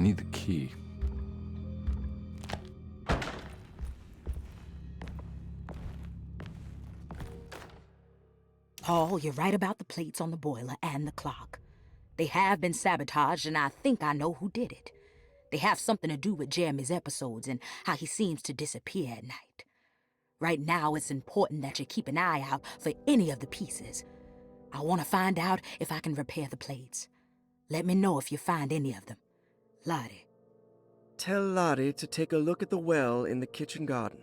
I need the key. Paul, you're right about the plates on the boiler and the clock. They have been sabotaged, and I think I know who did it. They have something to do with Jeremy's episodes and how he seems to disappear at night. Right now, it's important that you keep an eye out for any of the pieces. I want to find out if I can repair the plates. Let me know if you find any of them. Lottie. Tell Lottie to take a look at the well in the kitchen garden.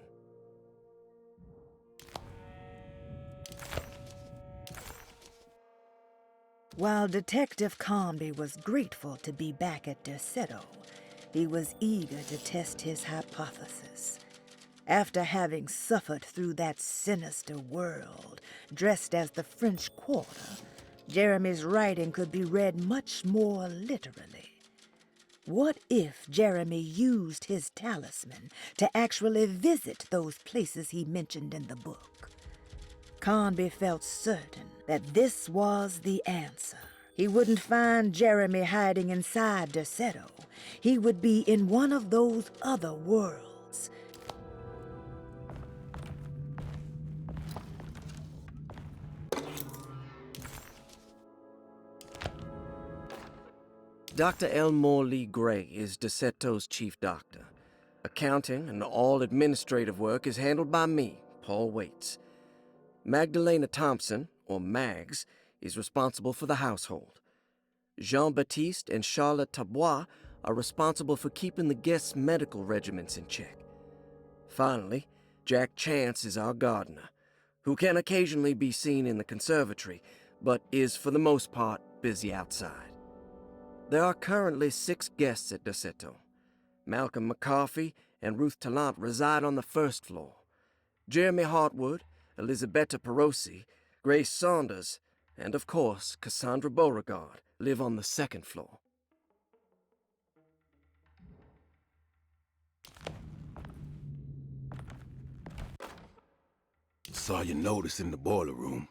While Detective Conby was grateful to be back at Derceto, he was eager to test his hypothesis. After having suffered through that sinister world, dressed as the French Quarter, Jeremy's writing could be read much more literally. What if Jeremy used his talisman to actually visit those places he mentioned in the book? Conby felt certain that this was the answer. He wouldn't find Jeremy hiding inside Derceto. He would be in one of those other worlds. Dr. Elmore Lee Gray is Derceto's chief doctor. Accounting and all administrative work is handled by me, Paul Waits. Magdalena Thompson, or Mags, is responsible for the household. Jean-Baptiste and Charlotte Tabois are responsible for keeping the guests' medical regimens in check. Finally, Jack Chance is our gardener, who can occasionally be seen in the conservatory, but is for the most part busy outside. There are currently 6 guests at Derceto. Malcolm McCarthy and Ruth Tallant reside on the first floor. Jeremy Hartwood, Elisabetta Perosi, Grace Saunders, and of course Cassandra Beauregard live on the second floor. Saw your notice in the boiler room.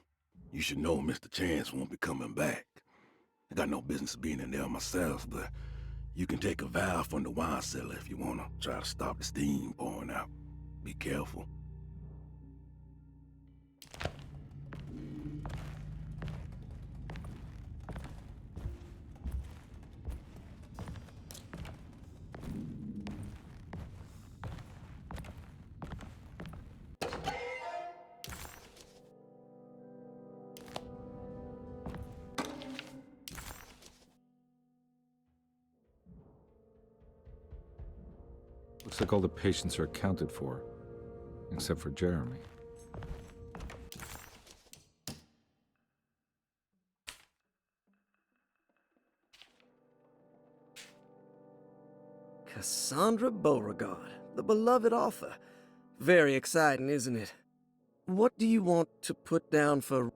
You should know Mr. Chance won't be coming back. I got no business being in there myself, but you can take a valve from the wine cellar if you want to try to stop the steam pouring out. Be careful. Looks like all the patients are accounted for, except for Jeremy. Cassandra Beauregard, the beloved author. Very exciting, isn't it? What do you want to put down for...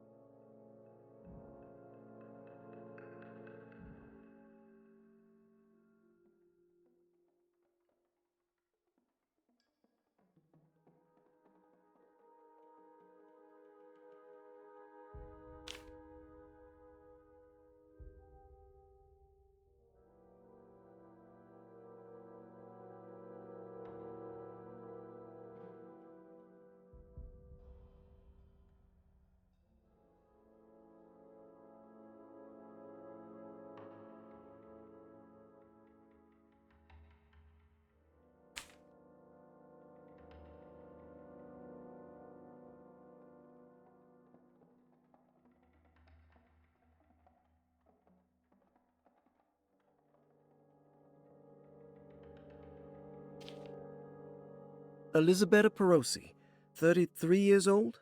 Elisabetta Perosi, 33 years old?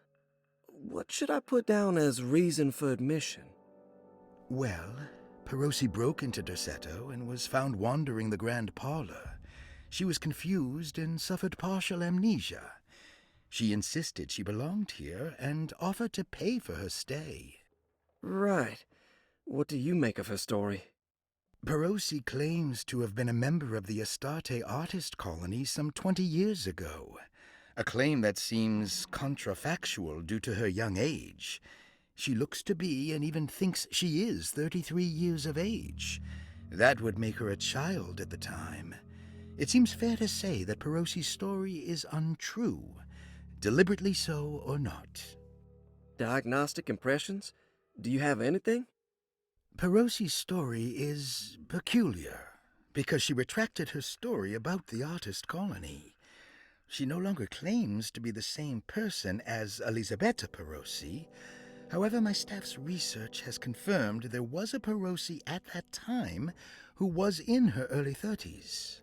What should I put down as reason for admission? Well, Perosi broke into Derceto and was found wandering the grand parlor. She was confused and suffered partial amnesia. She insisted she belonged here and offered to pay for her stay. Right. What do you make of her story? Perosi claims to have been a member of the Astarte artist colony some 20 years ago, a claim that seems contrafactual due to her young age. She looks to be and even thinks she is 33 years of age. That would make her a child at the time. It seems fair to say that Perosi's story is untrue, deliberately so or not. Diagnostic impressions? Do you have anything? Perosi's story is peculiar because she retracted her story about the artist colony. She no longer claims to be the same person as Elisabetta Perosi. However, my staff's research has confirmed there was a Perosi at that time who was in her early 30s.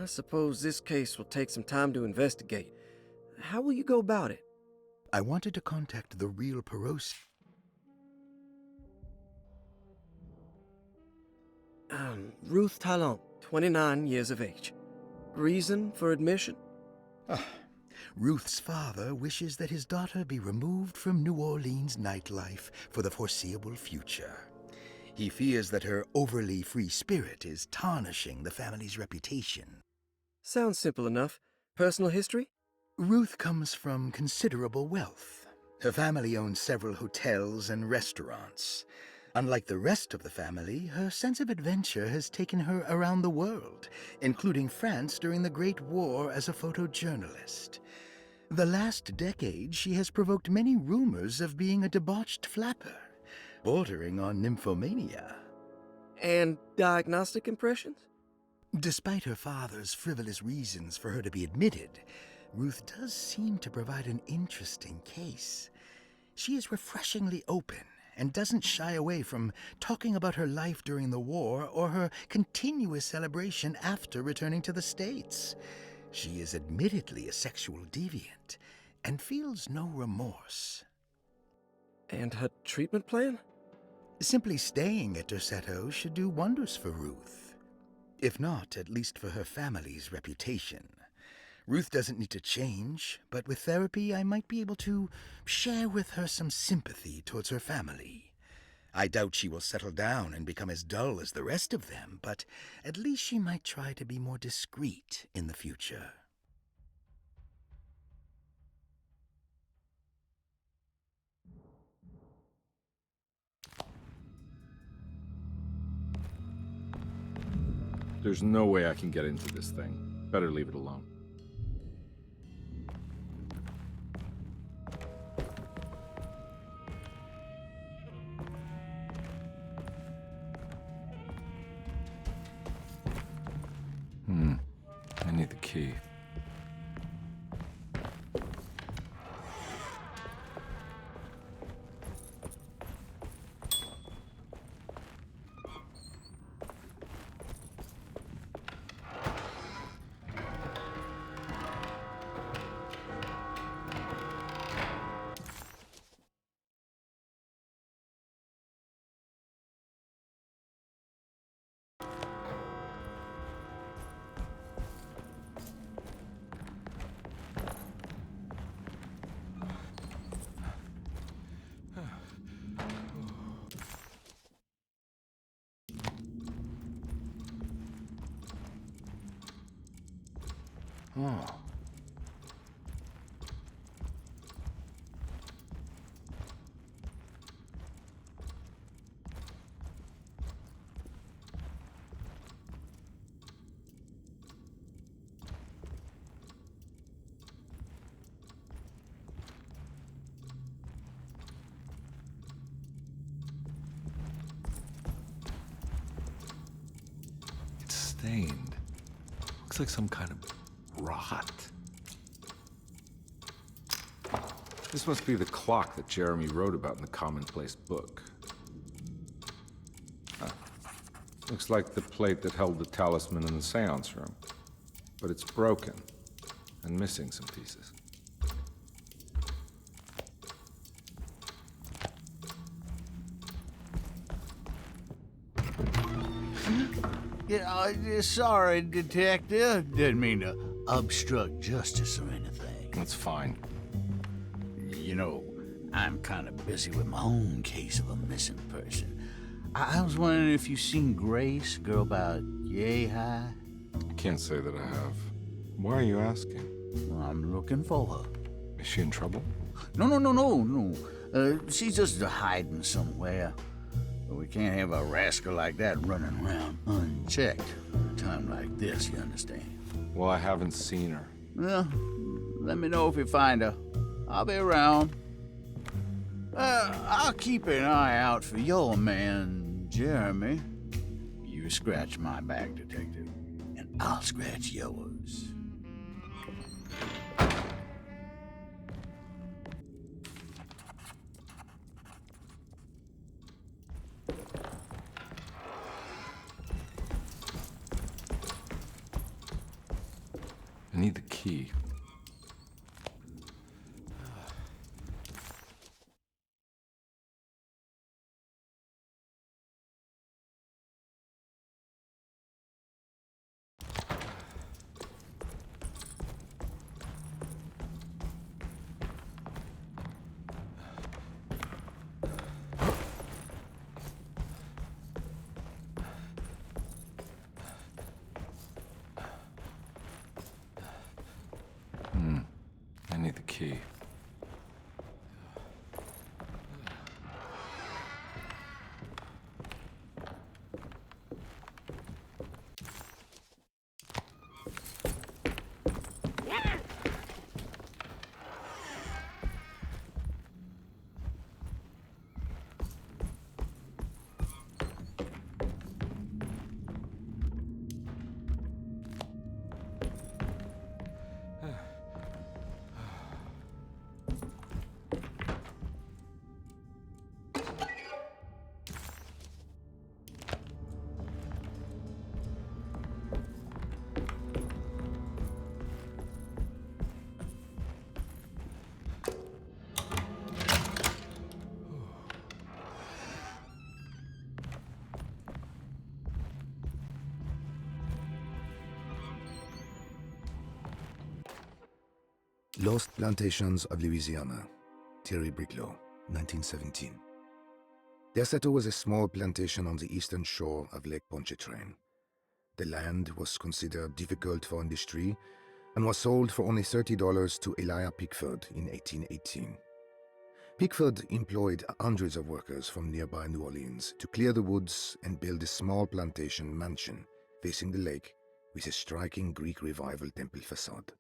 I suppose this case will take some time to investigate. How will you go about it? I wanted to contact the real Perosi. Ruth Talon, 29 years of age. Reason for admission? Ruth's father wishes that his daughter be removed from New Orleans nightlife for the foreseeable future. He fears that her overly free spirit is tarnishing the family's reputation. Sounds simple enough. Personal history? Ruth comes from considerable wealth. Her family owns several hotels and restaurants. Unlike the rest of the family, her sense of adventure has taken her around the world, including France during the Great War as a photojournalist. The last decade, she has provoked many rumors of being a debauched flapper, bordering on nymphomania. And diagnostic impressions? Despite her father's frivolous reasons for her to be admitted, Ruth does seem to provide an interesting case. She is refreshingly open and doesn't shy away from talking about her life during the war or her continuous celebration after returning to the States. She is admittedly a sexual deviant and feels no remorse. And her treatment plan? Simply staying at Derceto should do wonders for Ruth. If not, at least for her family's reputation. Ruth doesn't need to change, but with therapy I might be able to share with her some sympathy towards her family. I doubt she will settle down and become as dull as the rest of them, but at least she might try to be more discreet in the future. There's no way I can get into this thing. Better leave it alone. I need the key. Oh. It's stained. Looks like some kind of rot. This must be the clock that Jeremy wrote about in the Commonplace book. Huh. Looks like the plate that held the talisman in the seance room. But it's broken and missing some pieces. Yeah, sorry, Detective. Didn't mean to obstruct justice or anything. That's fine. You know, I'm kind of busy with my own case of a missing person. I was wondering if you've seen Grace, girl about yay high? Can't say that I have. Why are you asking? Well, I'm looking for her. Is she in trouble? No. She's just hiding somewhere. But we can't have a rascal like that running around unchecked at a time like this, you understand? Well, I haven't seen her. Well, let me know if you find her. I'll be around. I'll keep an eye out for your man, Jeremy. You scratch my back, Detective, and I'll scratch yours. I need the key. I need the key. Lost Plantations of Louisiana, Thierry Bricklow, 1917. Derceto was a small plantation on the eastern shore of Lake Pontchartrain. The land was considered difficult for industry and was sold for only $30 to Elijah Pickford in 1818. Pickford employed hundreds of workers from nearby New Orleans to clear the woods and build a small plantation mansion facing the lake with a striking Greek Revival temple facade.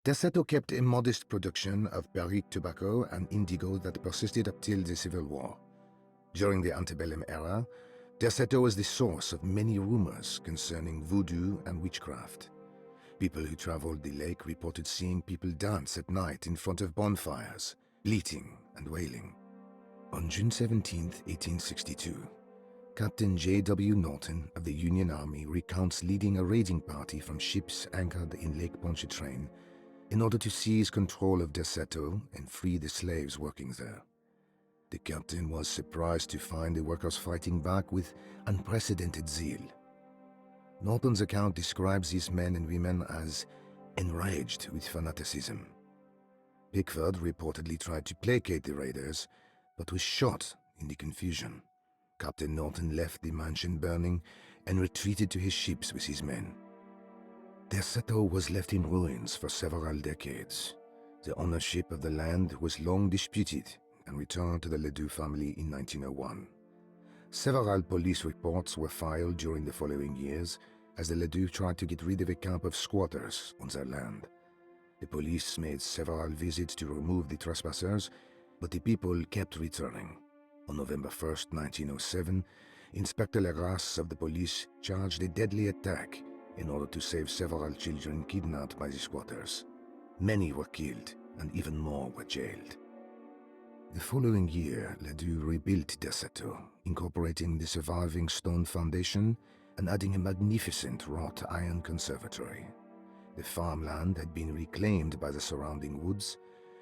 Derceto kept a modest production of Barrique tobacco and indigo that persisted up till the Civil War. During the antebellum era, Derceto was the source of many rumors concerning voodoo and witchcraft. People who traveled the lake reported seeing people dance at night in front of bonfires, bleating and wailing. On June 17, 1862, Captain J.W. Norton of the Union Army recounts leading a raiding party from ships anchored in Lake Pontchartrain in order to seize control of Derceto and free the slaves working there. The captain was surprised to find the workers fighting back with unprecedented zeal. Norton's account describes these men and women as enraged with fanaticism. Pickford reportedly tried to placate the raiders, but was shot in the confusion. Captain Norton left the mansion burning and retreated to his ships with his men. Derceto was left in ruins for several decades. The ownership of the land was long disputed and returned to the Ledoux family in 1901. Several police reports were filed during the following years as the Ledoux tried to get rid of a camp of squatters on their land. The police made several visits to remove the trespassers, but the people kept returning. On November 1st, 1907, Inspector Legrasse of the police charged a deadly attack in order to save several children kidnapped by the squatters. Many were killed, and even more were jailed. The following year, Ledoux rebuilt Derceto, incorporating the surviving stone foundation and adding a magnificent wrought iron conservatory. The farmland had been reclaimed by the surrounding woods,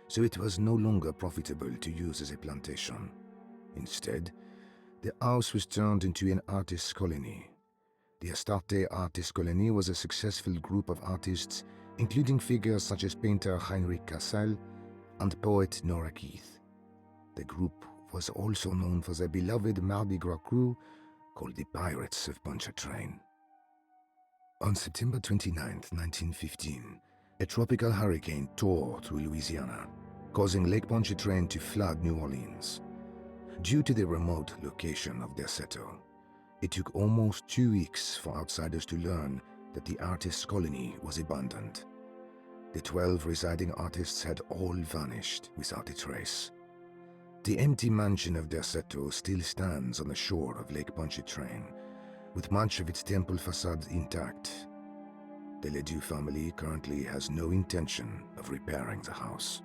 so it was no longer profitable to use as a plantation. Instead, the house was turned into an artist's colony. The Astarte Artist Colony was a successful group of artists, including figures such as painter Heinrich Cassel and poet Nora Keith. The group was also known for their beloved Mardi Gras crew called the Pirates of Pontchartrain. On September 29, 1915, a tropical hurricane tore through Louisiana, causing Lake Pontchartrain to flood New Orleans. Due to the remote location of Derceto, it took almost 2 weeks for outsiders to learn that the artist's colony was abandoned. The 12 residing artists had all vanished without a trace. The empty mansion of Derceto still stands on the shore of Lake Pontchartrain, with much of its temple facade intact. The Ledoux family currently has no intention of repairing the house.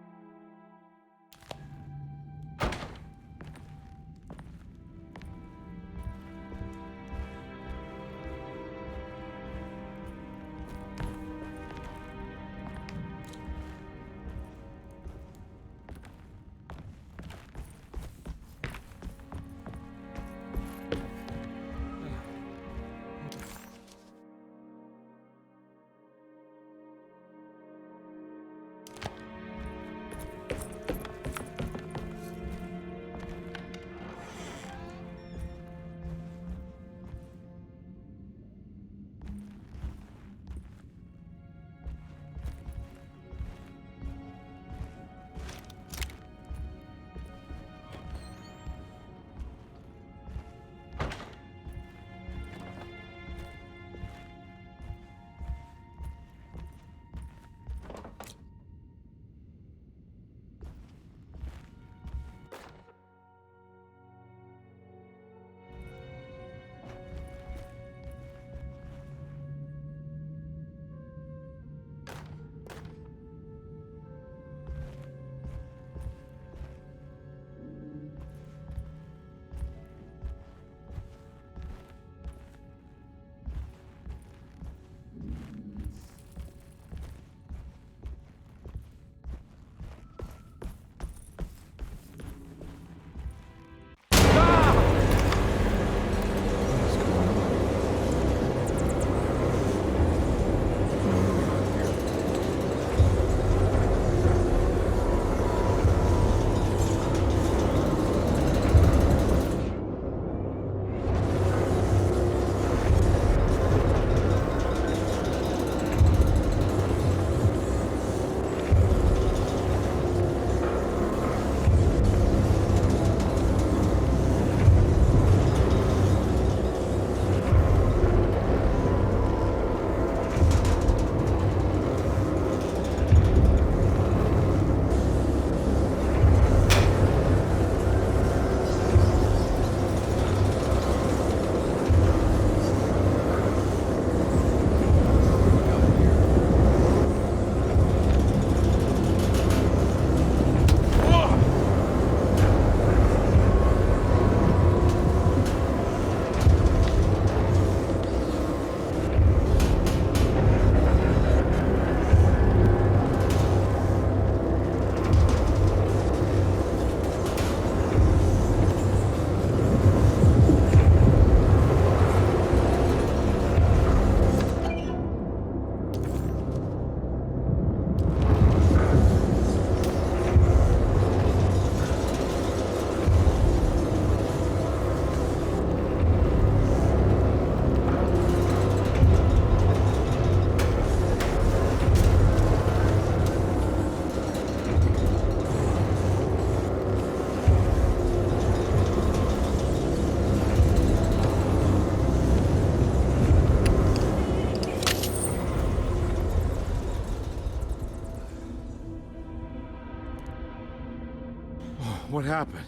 What happened?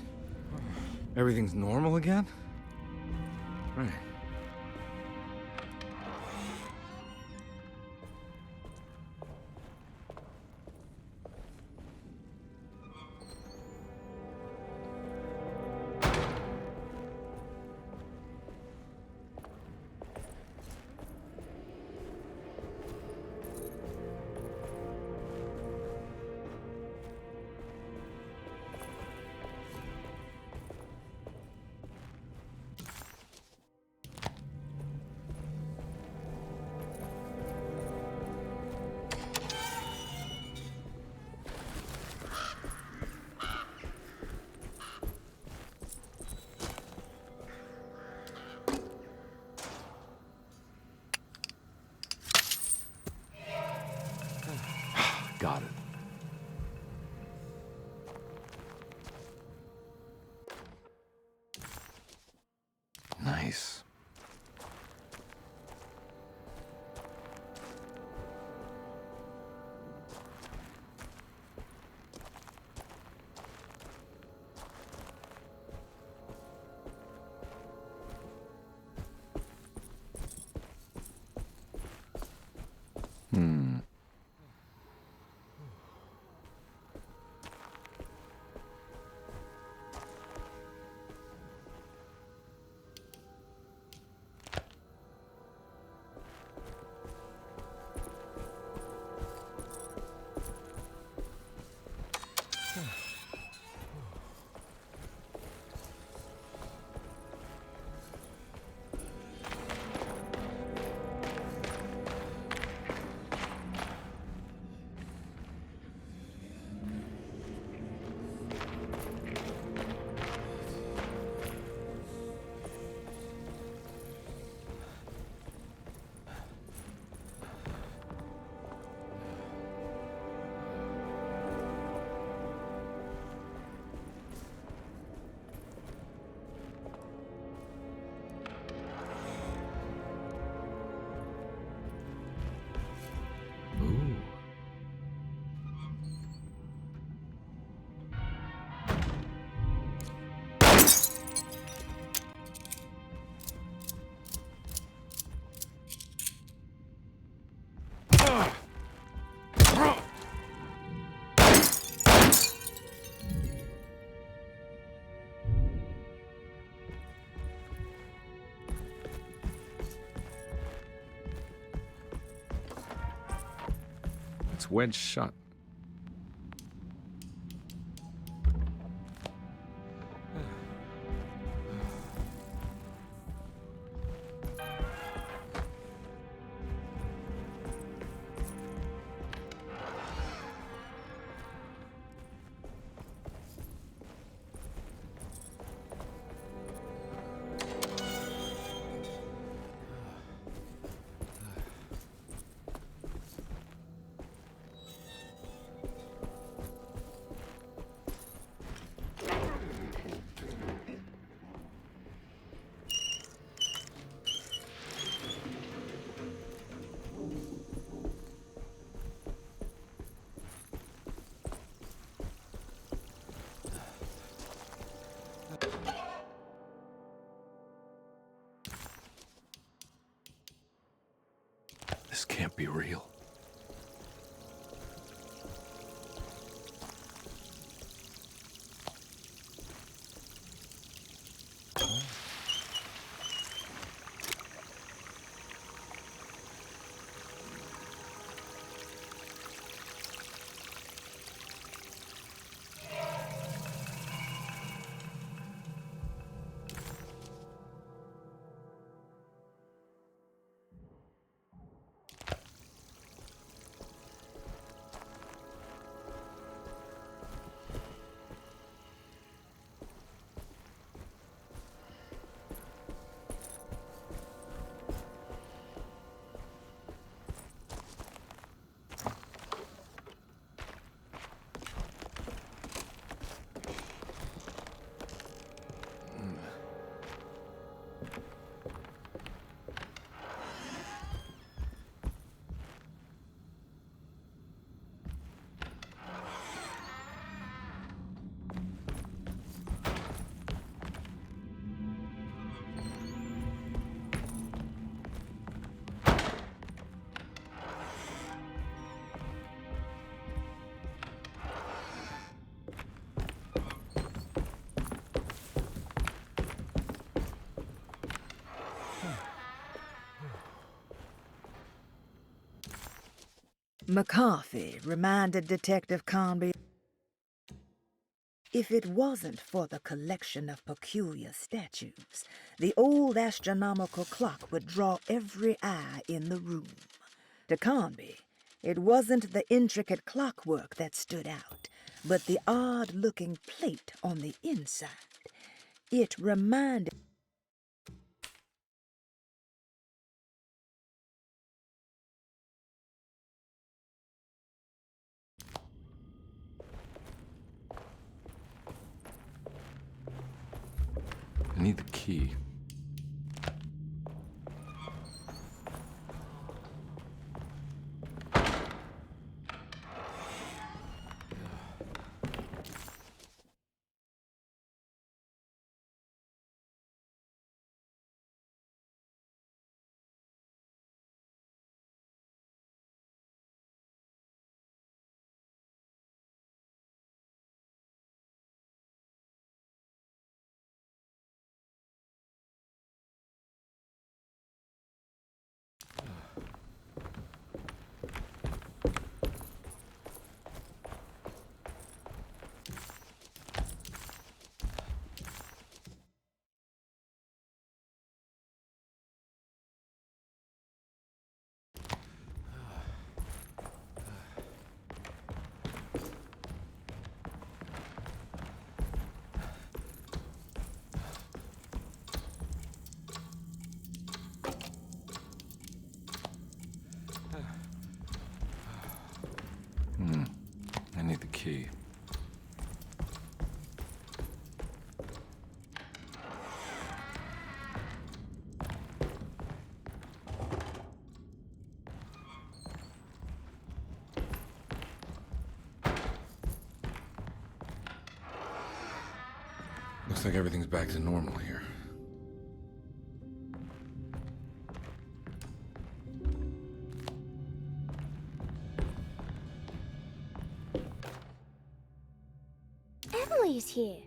Everything's normal again? Right. Nice. It's wedged shut. This can't be real. McCarthy reminded Detective Conby if it wasn't for the collection of peculiar statues, the old astronomical clock would draw every eye in the room. To Conby, it wasn't the intricate clockwork that stood out, but the odd-looking plate on the inside. It reminded I need the key. Looks like everything's back to normal here. Emily's here.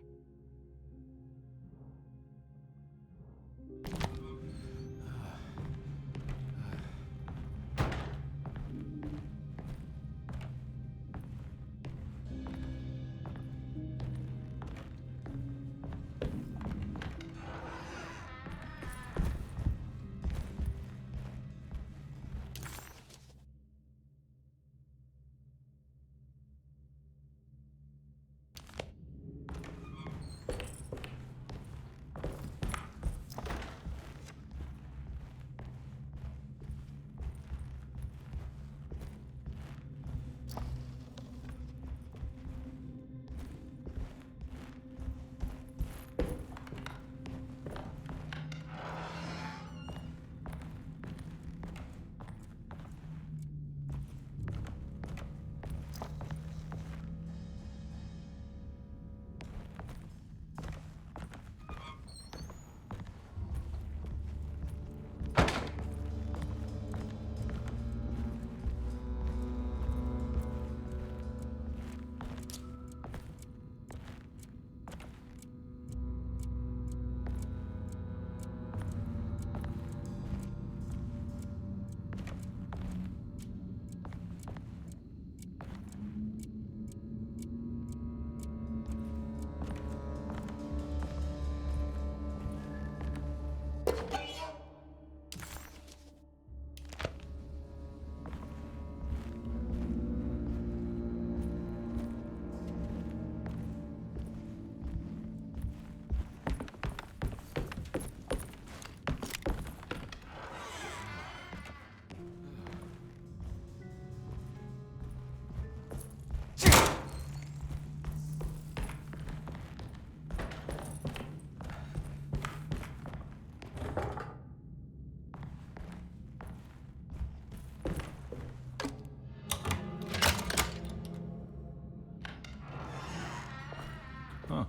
Huh.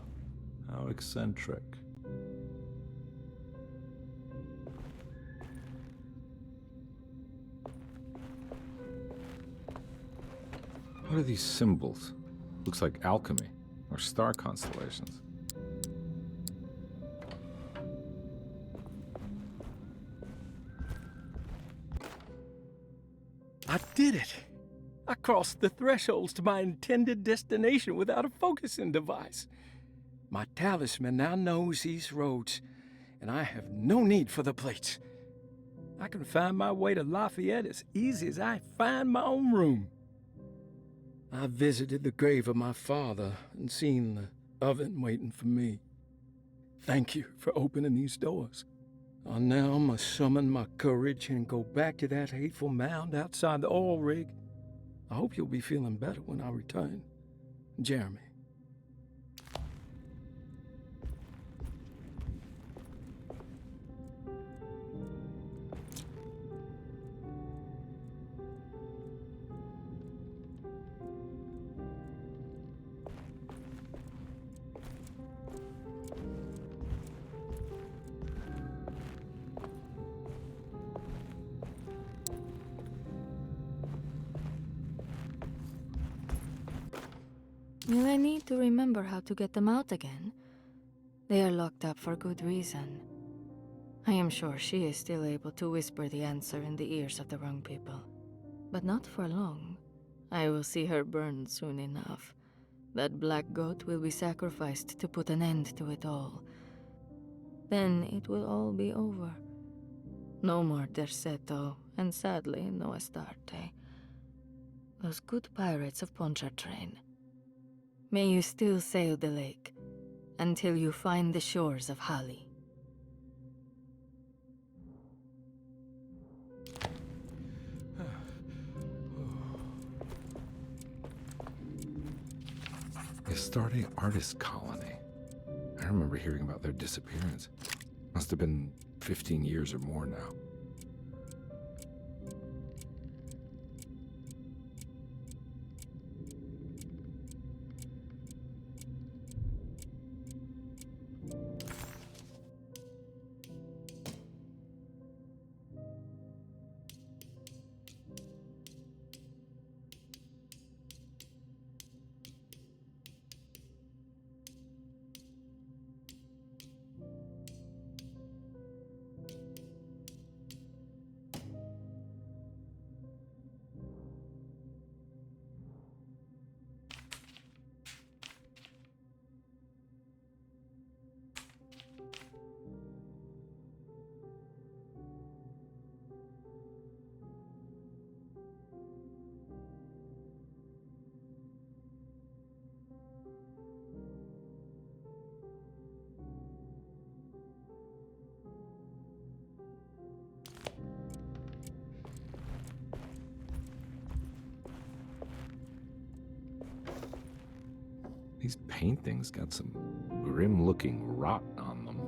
How eccentric. What are these symbols? Looks like alchemy, or star constellations. I did it! I crossed the thresholds to my intended destination without a focusing device. My talisman now knows these roads, and I have no need for the plates. I can find my way to Lafayette as easy as I find my own room. I visited the grave of my father and seen the oven waiting for me. Thank you for opening these doors. I now must summon my courage and go back to that hateful mound outside the oil rig. I hope you'll be feeling better when I return. Jeremy. Will I need to remember how to get them out again? They are locked up for good reason. I am sure she is still able to whisper the answer in the ears of the wrong people. But not for long. I will see her burned soon enough. That black goat will be sacrificed to put an end to it all. Then it will all be over. No more Derceto, and sadly, no Astarte. Those good pirates of Pontchartrain. May you still sail the lake, until you find the shores of Hali. The Astarte Artist Colony. I remember hearing about their disappearance. Must have been 15 years or more now. paintings got some grim-looking rot on them.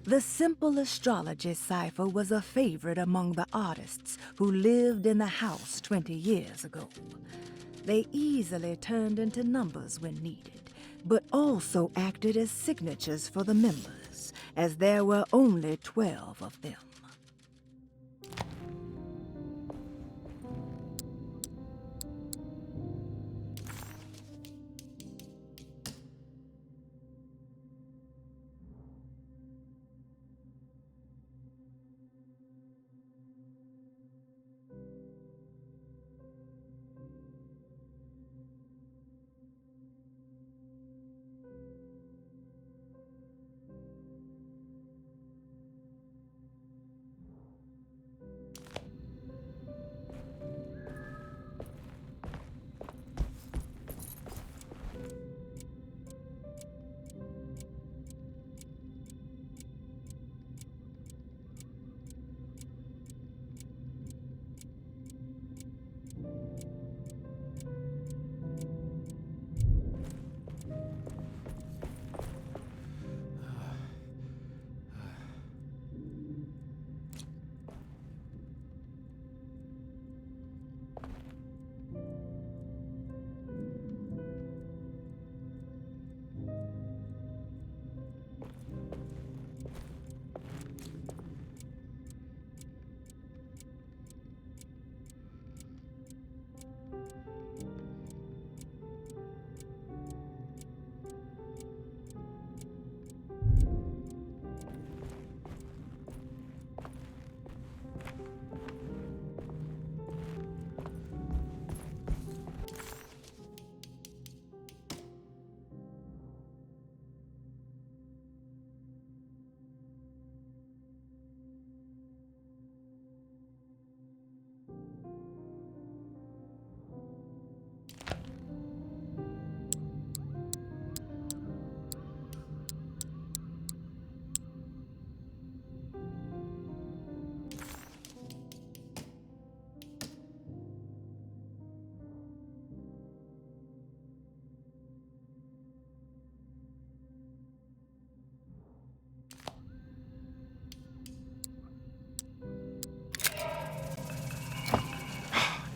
The simple astrology cipher was a favorite among the artists who lived in the house 20 years ago. They easily turned into numbers when needed, but also acted as signatures for the members, as there were only 12 of them.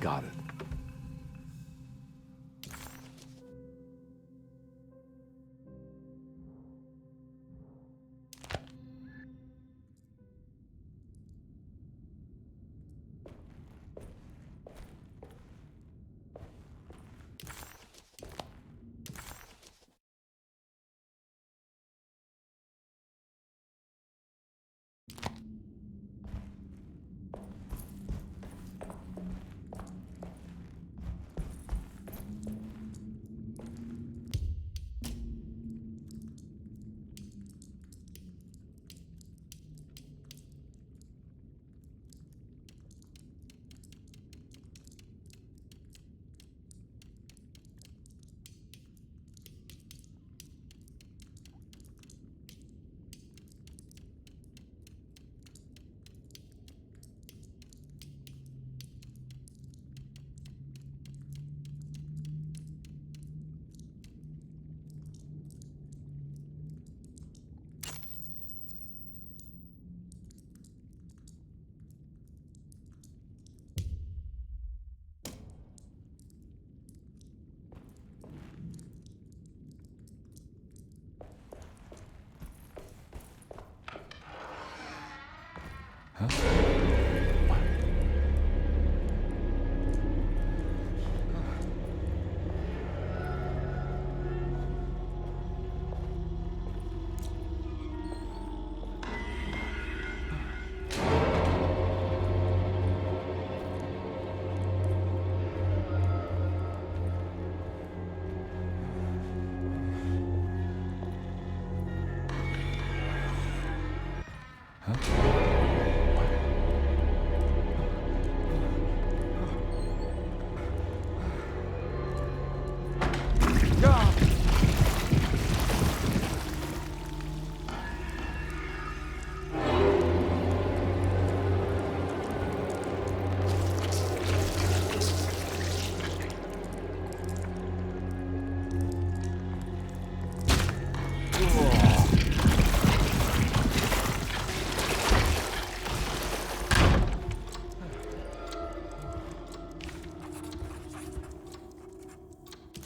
Got it.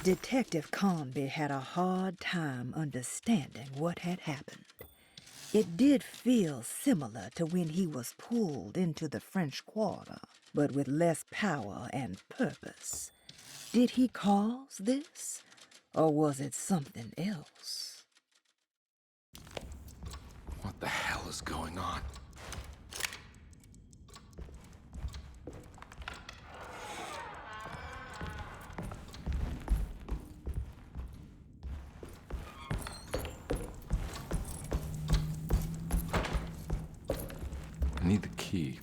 Detective Conby had a hard time understanding what had happened. It did feel similar to when he was pulled into the French Quarter, but with less power and purpose. Did he cause this, or was it something else? What the hell is going on? I need the key.